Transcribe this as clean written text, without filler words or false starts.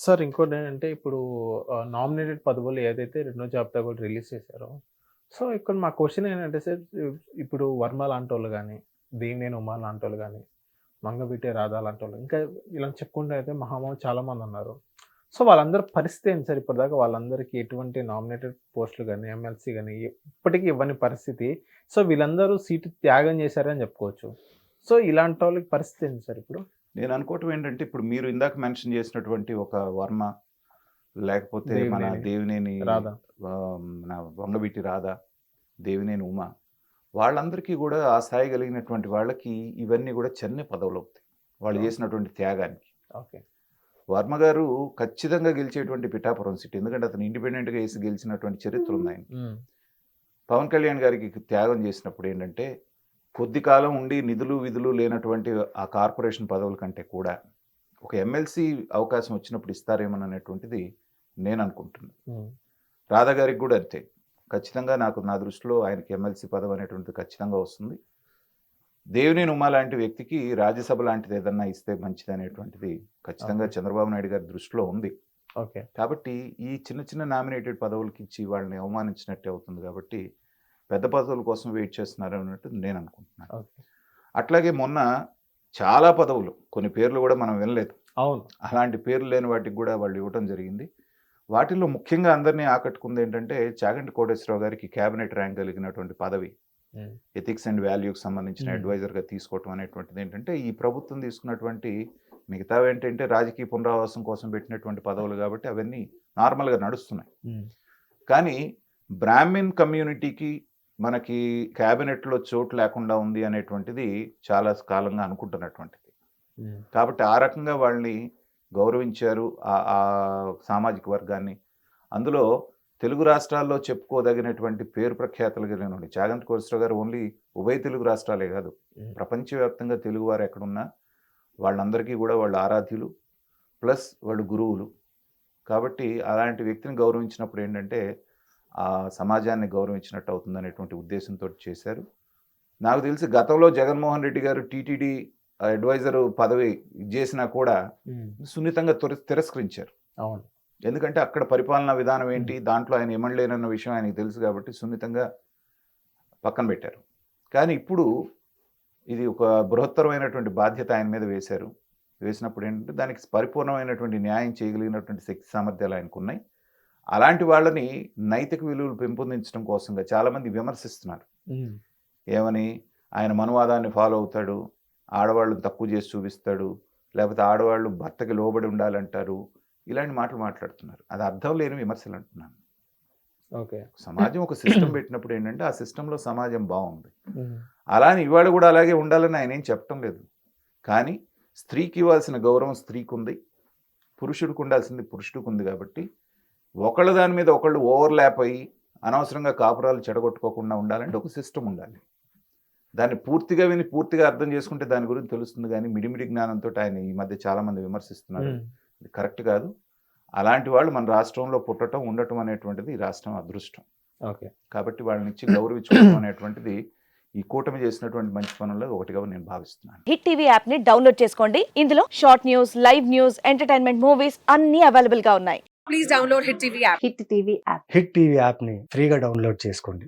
Sir ఇంకోటేంటంటే ఇప్పుడు nominated పదవులు ఏదైతే రెండో జాబితా కూడా రిలీజ్ చేశారో, సో ఇక్కడ మా క్వెషన్ ఏంటంటే సార్, ఇప్పుడు వర్మ లాంటోళ్ళు గాని, దేవినేని ఉమా లాంటోళ్ళు గాని, మంగవీటి రాధా లాంటోళ్ళు ఇంకా ఇలా చెప్పుకుంటూ అయితే మహామహులు చాలా మందున్నారు. సో వాళ్ళందరి పరిస్థితి ఏంటి సార్? ఇప్పటిదాకా వాళ్ళందరికీ ఎటువంటి నామినేటెడ్ పోస్టులు గాని, ఎమ్మెల్సీ గాని ఇప్పటికి ఇవ్వని పరిస్థితి. సో వీళ్ళందరూ సీటు త్యాగం చేశారని చెప్పుకోవచ్చు. సో ఇలాంటోళ్ళకి పరిస్థితి ఏంటి సార్ ఇప్పుడు? నేను అనుకోవటం ఏంటంటే, ఇప్పుడు మీరు ఇందాక మెన్షన్ చేసినటువంటి ఒక వర్మ, లేకపోతే మన దేవినేని రాధా. మన వంగవీటి రాధ, దేవినేని ఉమ, వాళ్ళందరికీ కూడా ఆ స్థాయి కలిగినటువంటి వాళ్ళకి ఇవన్నీ కూడా చిన్న పదవులు అవుతాయి వాళ్ళు చేసినటువంటి త్యాగానికి. ఓకే. వర్మ గారు ఖచ్చితంగా గెలిచేటువంటి పిఠాపురం సీట్, ఎందుకంటే అతను ఇండిపెండెంట్గా వేసి గెలిచినటువంటి చరిత్ర ఉంది ఆయన. పవన్ కళ్యాణ్ గారికి త్యాగం చేసినప్పుడు ఏంటంటే, కొద్ది కాలం ఉండి నిధులు విధులు లేనటువంటి ఆ కార్పొరేషన్ పదవుల కంటే కూడా ఒక ఎమ్మెల్సీ అవకాశం వచ్చినప్పుడు ఇస్తారేమోననేటువంటిది నేను అనుకుంటున్నాను. రాధా గారికి కూడా అంతే. ఖచ్చితంగా నా దృష్టిలో ఆయనకి ఎమ్మెల్సీ పదవి అనేటువంటిది ఖచ్చితంగా వస్తుంది. దేవినేని ఉమా లాంటి వ్యక్తికి రాజ్యసభ లాంటిది ఏదన్నా ఇస్తే మంచిది అనేటువంటిది ఖచ్చితంగా చంద్రబాబు నాయుడు గారి దృష్టిలో ఉంది. ఓకే. కాబట్టి ఈ చిన్న చిన్న నామినేటెడ్ పదవులకి ఇచ్చి వాళ్ళని అవమానించినట్టే అవుతుంది. కాబట్టి పెద్ద పదవుల కోసం వెయిట్ చేస్తున్నారు అన్నట్టు నేను అనుకుంటున్నాను. అట్లాగే మొన్న చాలా పదవులు, కొన్ని పేర్లు కూడా మనం వినలేదు. అవును. అలాంటి పేర్లు లేని వాటికి కూడా వాళ్ళు ఇవ్వటం జరిగింది. వాటిల్లో ముఖ్యంగా అందరినీ ఆకట్టుకుంది ఏంటంటే, చాగంటి కోటేశ్వరరావు గారికి క్యాబినెట్ ర్యాంక్ కలిగినటువంటి పదవి, ఎథిక్స్ అండ్ వాల్యూకి సంబంధించిన అడ్వైజర్గా తీసుకోవటం అనేటువంటిది ఏంటంటే, ఈ ప్రభుత్వం తీసుకున్నటువంటి మిగతావి ఏంటంటే రాజకీయ పునరావాసం కోసం పెట్టినటువంటి పదవులు కాబట్టి అవన్నీ నార్మల్గా నడుస్తున్నాయి. కానీ బ్రాహ్మిన్ కమ్యూనిటీకి మనకి క్యాబినెట్లో చోటు లేకుండా ఉంది అనేటువంటిది చాలా కాలంగా అనుకుంటున్నటువంటిది. కాబట్టి ఆ రకంగా వాళ్ళని గౌరవించారు, ఆ సామాజిక వర్గాన్ని. అందులో తెలుగు రాష్ట్రాల్లో చెప్పుకోదగినటువంటి పేరు ప్రఖ్యాతలు కలిగిన చాగంటి కోటేశ్వరరావు గారు ఓన్లీ ఉభయ తెలుగు రాష్ట్రాలే కాదు, ప్రపంచవ్యాప్తంగా తెలుగువారు ఎక్కడున్నా వాళ్ళందరికీ కూడా వాళ్ళు ఆరాధ్యులు, ప్లస్ వాళ్ళు గురువులు. కాబట్టి అలాంటి వ్యక్తిని గౌరవించినప్పుడు ఏంటంటే ఆ సమాజాన్ని గౌరవించినట్టు అవుతుంది అనేటువంటి ఉద్దేశంతో చేశారు. నాకు తెలిసి గతంలో జగన్మోహన్ రెడ్డి గారు టీటీడీ అడ్వైజర్ పదవి చేసినా కూడా సున్నితంగా తిరస్కరించారు. అవును. ఎందుకంటే అక్కడ పరిపాలనా విధానం ఏంటి, దాంట్లో ఆయన ఇమ్మడలేనన్న విషయం ఆయనకు తెలుసు కాబట్టి సున్నితంగా పక్కన పెట్టారు. కానీ ఇప్పుడు ఇది ఒక బృహత్తరమైనటువంటి బాధ్యత ఆయన మీద వేశారు. వేసినప్పుడు ఏంటంటే దానికి పరిపూర్ణమైనటువంటి న్యాయం చేయగలిగినటువంటి శక్తి సామర్థ్యాలు ఆయనకు ఉన్నాయి. అలాంటి వాళ్ళని నైతిక విలువలు పెంపొందించడం కోసంగా చాలామంది విమర్శిస్తున్నారు. ఏమని, ఆయన మనువాదాన్ని ఫాలో అవుతాడు, ఆడవాళ్ళని తక్కువ చేసి చూపిస్తాడు, లేకపోతే ఆడవాళ్ళు భర్తకి లోబడి ఉండాలంటారు, ఇలాంటి మాటలు మాట్లాడుతున్నారు. అది అర్థం లేని విమర్శలు అంటున్నాను. ఓకే. సమాజం ఒక సిస్టమ్ పెట్టినప్పుడు ఏంటంటే ఆ సిస్టంలో సమాజం బాగుంది. అలానే ఇవాళ కూడా అలాగే ఉండాలని ఆయన ఏం చెప్పటం లేదు. కానీ స్త్రీకి ఇవ్వాల్సిన గౌరవం స్త్రీకి ఉంది, పురుషుడికి ఉండాల్సింది పురుషుడికి ఉంది. కాబట్టి ఒకళ్ళ దాని మీద ఒకళ్ళు ఓవర్లాప్ అయ్యి అనవసరంగా కాపురాలు చెడగొట్టుకోకుండా ఉండాలంటే ఒక సిస్టమ్ ఉండాలి. దాన్ని పూర్తిగా విని పూర్తిగా అర్థం చేసుకుంటే దాని గురించి తెలుస్తుంది. కానీ మిడిమిడి జ్ఞానంతో ఆయన ఈ మధ్య చాలామంది విమర్శిస్తున్నారు. ఇది కరెక్ట్ కాదు. అలాంటి వాళ్ళు మన రాష్ట్రంలో పుట్టడం ఉండటం అనేటువంటిది ఈ రాష్ట్రం అదృష్టం. ఓకే. కాబట్టి వాళ్ళని ఇచ్చి గౌరవించుకోవడం అనేటువంటిది ఈ కూటమి చేసినటువంటి మంచి పనుల్లో ఒకటిగా నేను భావిస్తున్నాను. హిట్ టీవీ యాప్ ని డౌన్లోడ్ చేసుకోండి. ఇందులో short news, live news, entertainment movies అన్ని అవైలబుల్ గా ఉన్నాయి. Please download Hit TV app. Hit TV app. Hit TV యాప్ని ఫ్రీగా డౌన్లోడ్ చేసుకోండి.